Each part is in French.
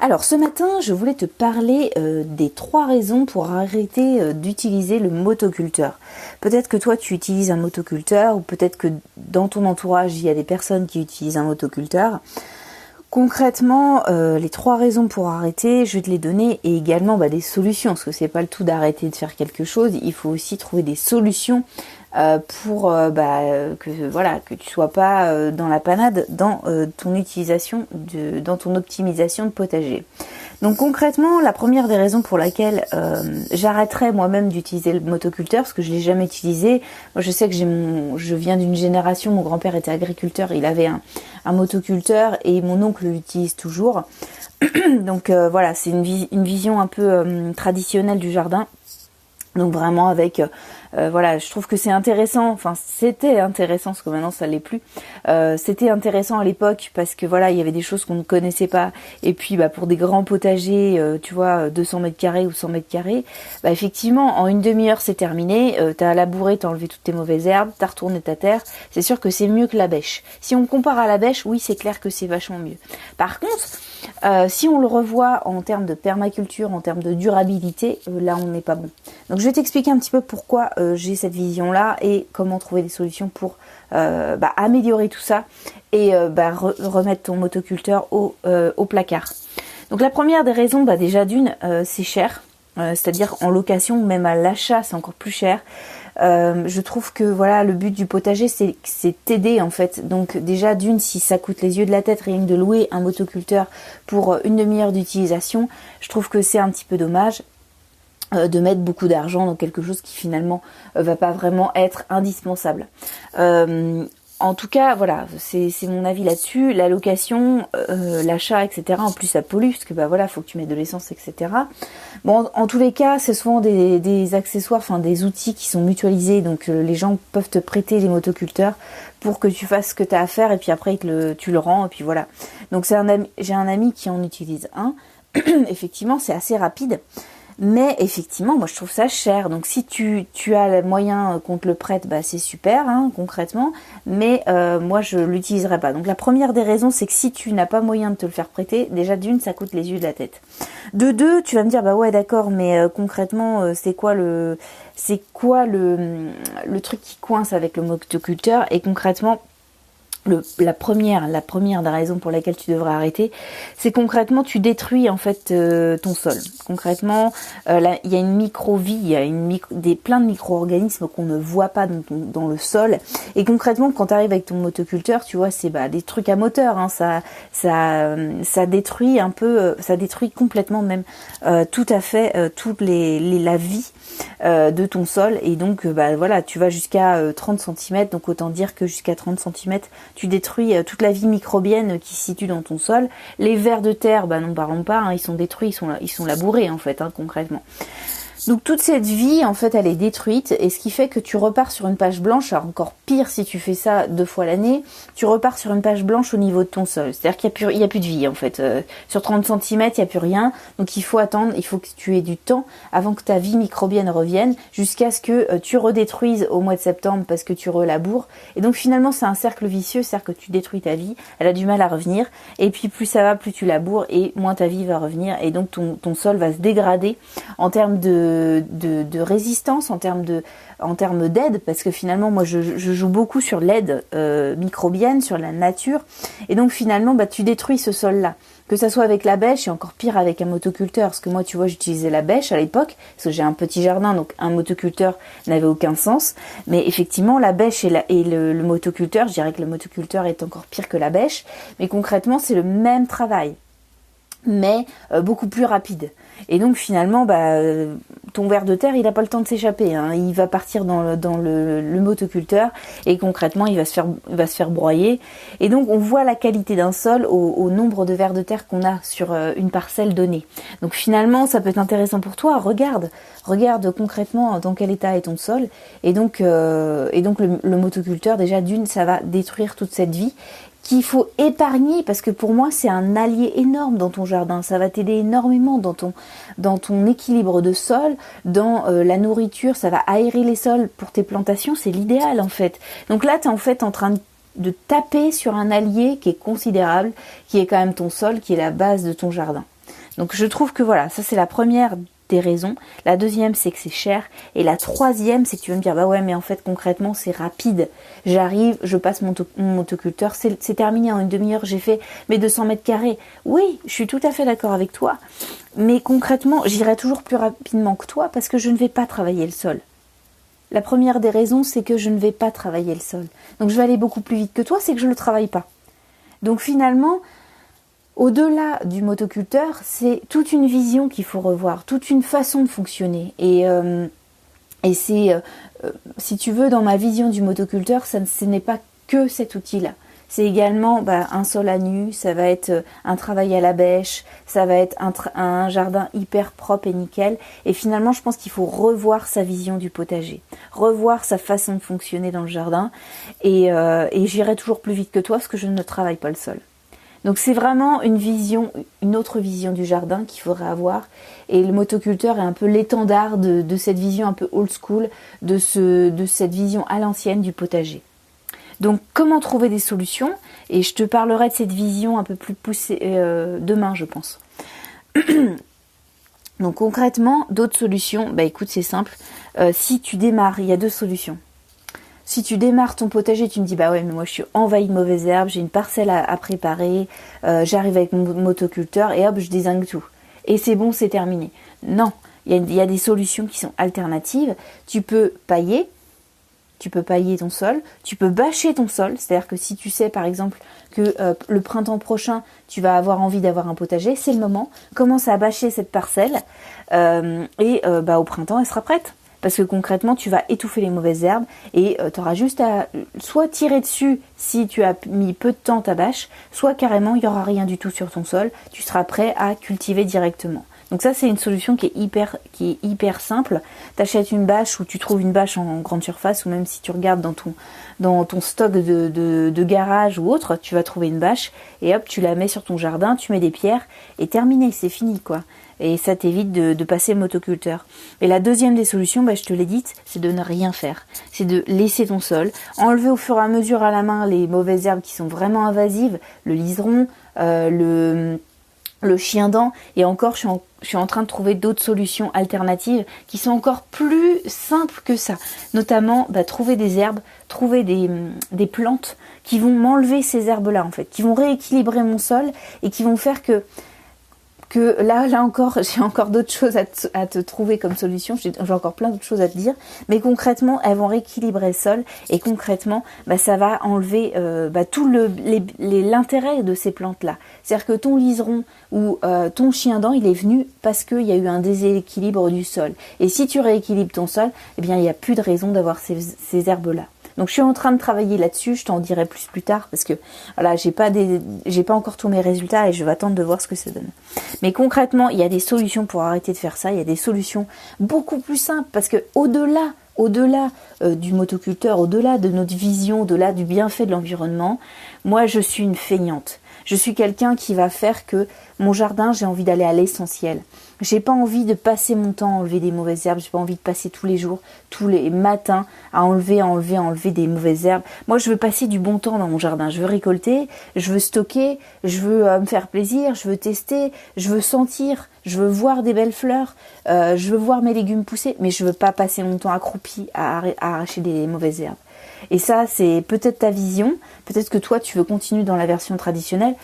Alors ce matin, je voulais te parler des 3 raisons pour arrêter d'utiliser le motoculteur. Peut-être que toi tu utilises un motoculteur ou peut-être que dans ton entourage il y a des personnes qui utilisent un motoculteur. Concrètement, les 3 raisons pour arrêter, je vais te les donner et également des solutions, parce que c'est pas le tout d'arrêter de faire quelque chose, il faut aussi trouver des solutions pour que tu sois pas dans la panade dans ton utilisation dans ton optimisation de potager. Donc concrètement, la première des raisons pour laquelle j'arrêterais moi-même d'utiliser le motoculteur, parce que je l'ai jamais utilisé. Moi, je sais que je viens d'une génération, mon grand-père était agriculteur, il avait un motoculteur et mon oncle l'utilise toujours. Donc voilà, c'est une vision un peu traditionnelle du jardin. Donc vraiment avec, je trouve que c'est intéressant, enfin c'était intéressant, parce que maintenant ça l'est plus, c'était intéressant à l'époque parce que voilà, il y avait des choses qu'on ne connaissait pas, et puis pour des grands potagers, 200 mètres carrés ou 100 mètres carrés, effectivement en une demi-heure c'est terminé, t'as labouré, t'as enlevé toutes tes mauvaises herbes, t'as retourné ta terre, c'est sûr que c'est mieux que la bêche. Si on compare à la bêche, oui c'est clair que c'est vachement mieux. Par contre, si on le revoit en termes de permaculture, en termes de durabilité, là on n'est pas bon. Donc je vais t'expliquer un petit peu pourquoi j'ai cette vision-là et comment trouver des solutions pour améliorer tout ça et remettre ton motoculteur au placard. Donc la première des raisons, déjà d'une, c'est cher, c'est-à-dire en location, même à l'achat, c'est encore plus cher. Je trouve que le but du potager c'est t'aider en fait. Donc déjà d'une, si ça coûte les yeux de la tête rien que de louer un motoculteur pour une demi-heure d'utilisation, je trouve que c'est un petit peu dommage de mettre beaucoup d'argent dans quelque chose qui finalement va pas vraiment être indispensable. En tout cas, voilà, c'est mon avis là-dessus. La location, l'achat, etc. En plus, ça pollue parce que faut que tu mettes de l'essence, etc. Bon, en tous les cas, c'est souvent des accessoires, des outils qui sont mutualisés. Donc, les gens peuvent te prêter les motoculteurs pour que tu fasses ce que tu as à faire et puis après tu le rends et puis voilà. Donc, j'ai un ami qui en utilise un. Effectivement, c'est assez rapide. Mais effectivement, moi je trouve ça cher. Donc si tu as le moyen qu'on te le prête, c'est super, concrètement. Mais moi je l'utiliserai pas. Donc la première des raisons, c'est que si tu n'as pas moyen de te le faire prêter, déjà d'une, ça coûte les yeux de la tête. De deux, tu vas me dire ouais d'accord, mais concrètement, c'est quoi le truc qui coince avec le motoculteur? Et concrètement, la première des raisons pour laquelle tu devrais arrêter, c'est concrètement tu détruis en fait ton sol. Concrètement, il y a une micro-vie, il y a plein de micro-organismes qu'on ne voit pas dans le sol. Et concrètement, quand tu arrives avec ton motoculteur, tu vois, c'est des trucs à moteur, ça détruit un peu, ça détruit complètement même tout à fait toute la vie de ton sol. Et donc tu vas jusqu'à 30 cm, donc autant dire que jusqu'à 30 cm tu détruis toute la vie microbienne qui se situe dans ton sol. Les vers de terre, n'en parlons pas, ils sont détruits, ils sont labourés en fait, concrètement. Donc toute cette vie, en fait, elle est détruite, et ce qui fait que tu repars sur une page blanche. Alors encore pire si tu fais ça 2 fois l'année, tu repars sur une page blanche au niveau de ton sol. C'est-à-dire qu'il y a plus de vie, en fait. Sur 30 cm, il n'y a plus rien. Donc il faut attendre, il faut que tu aies du temps avant que ta vie microbienne revienne, jusqu'à ce que tu redétruises au mois de septembre parce que tu relaboures. Et donc finalement, c'est un cercle vicieux, c'est-à-dire que tu détruis ta vie, elle a du mal à revenir, et puis plus ça va, plus tu laboures, et moins ta vie va revenir, et donc ton sol va se dégrader en termes de résistance, en termes d'aide, parce que finalement moi je joue beaucoup sur l'aide microbienne, sur la nature, et donc finalement tu détruis ce sol là, que ça soit avec la bêche, et encore pire avec un motoculteur, parce que moi tu vois j'utilisais la bêche à l'époque parce que j'ai un petit jardin, donc un motoculteur n'avait aucun sens. Mais effectivement la bêche et le motoculteur, je dirais que le motoculteur est encore pire que la bêche, mais concrètement c'est le même travail, mais beaucoup plus rapide. Et donc finalement ton ver de terre il n'a pas le temps de s'échapper, il va partir dans le motoculteur, et concrètement il va se faire broyer. Et donc on voit la qualité d'un sol au nombre de vers de terre qu'on a sur une parcelle donnée. Donc finalement ça peut être intéressant pour toi. Regarde concrètement dans quel état est ton sol, et donc le motoculteur, déjà d'une, ça va détruire toute cette vie qu'il faut épargner, parce que pour moi c'est un allié énorme dans ton jardin. Ça va t'aider énormément dans ton équilibre de sol, dans la nourriture, ça va aérer les sols pour tes plantations, c'est l'idéal en fait. Donc là tu es en fait en train de taper sur un allié qui est considérable, qui est quand même ton sol, qui est la base de ton jardin. Donc je trouve que voilà, ça c'est la première des raisons. La deuxième, c'est que c'est cher. Et la troisième, c'est que tu vas me dire, bah ouais, mais en fait, concrètement, c'est rapide. J'arrive, je passe mon motoculteur, c'est terminé en une demi-heure, j'ai fait mes 200 mètres carrés. Oui, je suis tout à fait d'accord avec toi. Mais concrètement, j'irai toujours plus rapidement que toi parce que je ne vais pas travailler le sol. La première des raisons, c'est que je ne vais pas travailler le sol. Donc je vais aller beaucoup plus vite que toi, c'est que je ne le travaille pas. Donc finalement, au-delà du motoculteur, c'est toute une vision qu'il faut revoir, toute une façon de fonctionner. Et c'est, si tu veux, dans ma vision du motoculteur, ce n'est pas que cet outil-là. C'est également un sol à nu, ça va être un travail à la bêche, ça va être un jardin hyper propre et nickel. Et finalement, je pense qu'il faut revoir sa vision du potager, revoir sa façon de fonctionner dans le jardin. Et j'irai toujours plus vite que toi parce que je ne travaille pas le sol. Donc c'est vraiment une autre vision du jardin qu'il faudrait avoir. Et le motoculteur est un peu l'étendard de cette vision un peu old school, de cette vision à l'ancienne du potager. Donc comment trouver des solutions? Et je te parlerai de cette vision un peu plus poussée demain, je pense. Donc concrètement, d'autres solutions, écoute, c'est simple. Si tu démarres, il y a 2 solutions. Si tu démarres ton potager, tu me dis, bah ouais, mais moi je suis envahie de mauvaises herbes, j'ai une parcelle à préparer, j'arrive avec mon motoculteur et hop, je dézingue tout. Et c'est bon, c'est terminé. Non, il y a des solutions qui sont alternatives. Tu peux pailler ton sol, tu peux bâcher ton sol, c'est-à-dire que si tu sais par exemple que le printemps prochain, tu vas avoir envie d'avoir un potager, c'est le moment, commence à bâcher cette parcelle et au printemps, elle sera prête. Parce que concrètement, tu vas étouffer les mauvaises herbes et tu auras juste à soit tirer dessus si tu as mis peu de temps ta bâche, soit carrément, il n'y aura rien du tout sur ton sol. Tu seras prêt à cultiver directement. Donc ça, c'est une solution qui est hyper simple. Tu achètes une bâche ou tu trouves une bâche en grande surface ou même si tu regardes dans ton stock de garage ou autre, tu vas trouver une bâche et hop, tu la mets sur ton jardin, tu mets des pierres et terminé, c'est fini quoi. Et ça t'évite de passer le motoculteur. Et la deuxième des solutions, je te l'ai dite, c'est de ne rien faire. C'est de laisser ton sol, enlever au fur et à mesure à la main les mauvaises herbes qui sont vraiment invasives, le liseron, le chien-dent. Et encore, je suis en train de trouver d'autres solutions alternatives qui sont encore plus simples que ça. Notamment, trouver des herbes, trouver des plantes qui vont m'enlever ces herbes-là en fait, qui vont rééquilibrer mon sol et qui vont faire que là encore, j'ai encore d'autres choses à te trouver comme solution, j'ai encore plein d'autres choses à te dire, mais concrètement, elles vont rééquilibrer le sol et concrètement, ça va enlever tout l'intérêt de ces plantes-là. C'est-à-dire que ton liseron ou ton chien-dent, il est venu parce qu'il y a eu un déséquilibre du sol. Et si tu rééquilibres ton sol, il n'y a plus de raison d'avoir ces herbes-là. Donc je suis en train de travailler là-dessus, je t'en dirai plus tard parce que voilà, j'ai pas encore tous mes résultats et je vais attendre de voir ce que ça donne. Mais concrètement, il y a des solutions pour arrêter de faire ça, il y a des solutions beaucoup plus simples parce que au-delà du motoculteur, au-delà de notre vision, au-delà du bienfait de l'environnement, moi je suis une feignante. Je suis quelqu'un qui va faire que mon jardin, j'ai envie d'aller à l'essentiel. J'ai pas envie de passer mon temps à enlever des mauvaises herbes. J'ai pas envie de passer tous les jours, tous les matins à enlever des mauvaises herbes. Moi, je veux passer du bon temps dans mon jardin. Je veux récolter, je veux stocker, je veux me faire plaisir, je veux tester, je veux sentir, je veux voir des belles fleurs, je veux voir mes légumes pousser, mais je veux pas passer mon temps accroupi à arracher des mauvaises herbes. Et ça, c'est peut-être ta vision. Peut-être que toi, tu veux continuer dans la version traditionnelle.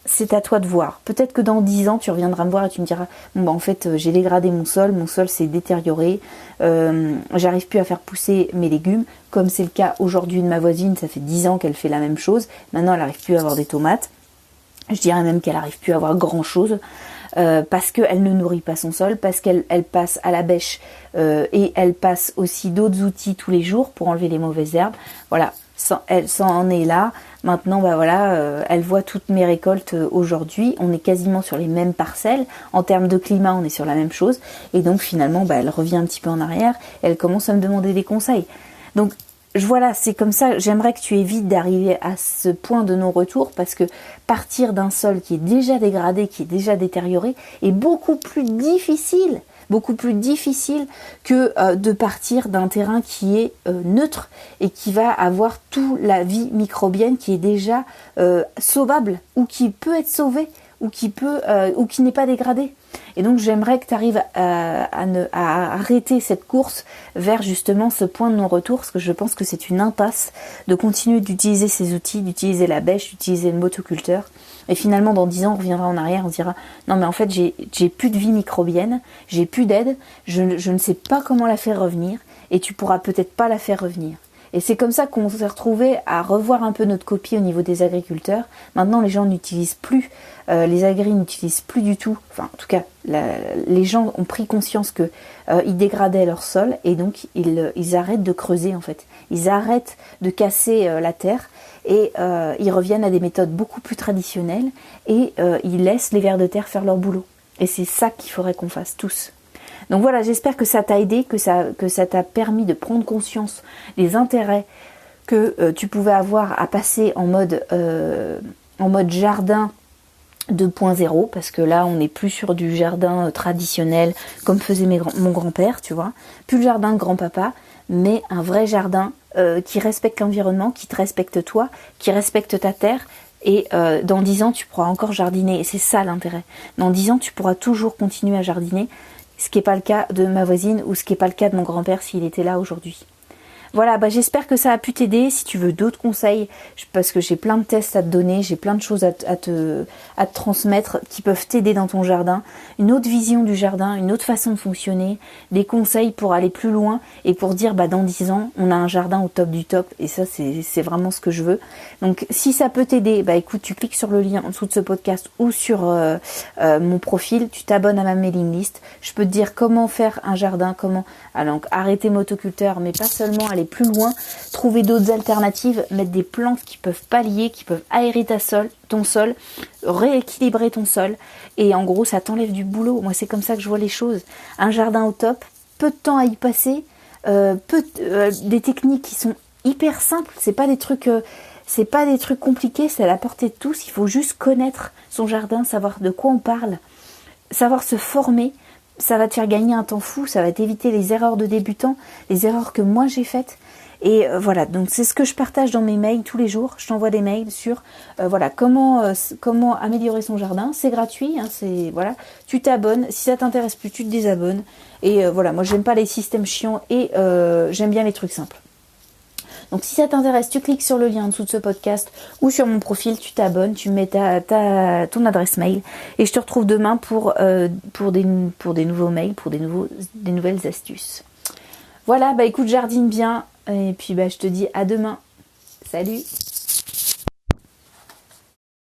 C'est à toi de voir. Peut-être que dans 10 ans, tu reviendras me voir et tu me diras en fait, j'ai dégradé mon sol s'est détérioré, j'arrive plus à faire pousser mes légumes, comme c'est le cas aujourd'hui de ma voisine, ça fait 10 ans qu'elle fait la même chose. Maintenant, elle n'arrive plus à avoir des tomates. Je dirais même qu'elle n'arrive plus à avoir grand-chose. Parce qu'elle ne nourrit pas son sol, parce qu'elle passe à la bêche et elle passe aussi d'autres outils tous les jours pour enlever les mauvaises herbes. Voilà, elle s'en est là. Maintenant, elle voit toutes mes récoltes aujourd'hui. On est quasiment sur les mêmes parcelles. En termes de climat, on est sur la même chose. Et donc finalement, elle revient un petit peu en arrière. Et elle commence à me demander des conseils. Donc voilà, c'est comme ça, j'aimerais que tu évites d'arriver à ce point de non-retour parce que partir d'un sol qui est déjà dégradé, qui est déjà détérioré est beaucoup plus difficile que de partir d'un terrain qui est neutre et qui va avoir toute la vie microbienne qui est déjà sauvable ou qui peut être sauvée ou qui n'est pas dégradé. Et donc j'aimerais que tu arrives à arrêter cette course vers justement ce point de non-retour, parce que je pense que c'est une impasse de continuer d'utiliser ces outils, d'utiliser la bêche, d'utiliser le motoculteur. Et finalement, dans 10 ans, on reviendra en arrière, on dira non mais en fait j'ai plus de vie microbienne, j'ai plus d'aide, je ne sais pas comment la faire revenir, et tu pourras peut-être pas la faire revenir. Et c'est comme ça qu'on s'est retrouvé à revoir un peu notre copie au niveau des agriculteurs. Maintenant, les gens n'utilisent plus, les agris n'utilisent plus du tout. Enfin, en tout cas, les gens ont pris conscience que ils dégradaient leur sol et donc ils arrêtent de creuser en fait. Ils arrêtent de casser la terre et ils reviennent à des méthodes beaucoup plus traditionnelles et ils laissent les vers de terre faire leur boulot. Et c'est ça qu'il faudrait qu'on fasse tous. Donc voilà, j'espère que ça t'a aidé, que ça t'a permis de prendre conscience des intérêts que tu pouvais avoir à passer en mode jardin 2.0, parce que là on n'est plus sur du jardin traditionnel comme faisait mon grand-père, tu vois, plus le jardin de grand-papa, mais un vrai jardin qui respecte l'environnement, qui te respecte toi, qui respecte ta terre. Et dans 10 ans tu pourras encore jardiner, et c'est ça l'intérêt. Dans 10 ans tu pourras toujours continuer à jardiner, ce qui n'est pas le cas de ma voisine ou ce qui n'est pas le cas de mon grand-père s'il était là aujourd'hui. Voilà, j'espère que ça a pu t'aider. Si tu veux d'autres conseils, parce que j'ai plein de tests à te donner, j'ai plein de choses à te transmettre qui peuvent t'aider dans ton jardin, une autre vision du jardin, une autre façon de fonctionner, des conseils pour aller plus loin et pour dire dans 10 ans, on a un jardin au top du top, et ça c'est vraiment ce que je veux. Donc si ça peut t'aider, écoute, tu cliques sur le lien en dessous de ce podcast ou sur mon profil, tu t'abonnes à ma mailing list. Je peux te dire comment faire un jardin, comment arrêter motoculteur, mais pas seulement, aller plus loin, trouver d'autres alternatives, mettre des plantes qui peuvent pallier, qui peuvent aérer ton sol, rééquilibrer ton sol, et en gros ça t'enlève du boulot. Moi c'est comme ça que je vois les choses. Un jardin au top, peu de temps à y passer, des techniques qui sont hyper simples, c'est pas des trucs compliqués, c'est à la portée de tous. Il faut juste connaître son jardin, savoir de quoi on parle, savoir se former. Ça va te faire gagner un temps fou, ça va t'éviter les erreurs de débutants, les erreurs que moi j'ai faites. Et voilà, donc c'est ce que je partage dans mes mails tous les jours. Je t'envoie des mails sur comment améliorer son jardin. C'est gratuit, tu t'abonnes. Si ça t'intéresse plus, tu te désabonnes. Et moi j'aime pas les systèmes chiants et j'aime bien les trucs simples. Donc si ça t'intéresse, tu cliques sur le lien en dessous de ce podcast ou sur mon profil, tu t'abonnes, tu mets ton adresse mail, et je te retrouve demain pour des nouveaux mails, pour des nouvelles astuces. Voilà, écoute, jardine bien, et puis je te dis à demain. Salut!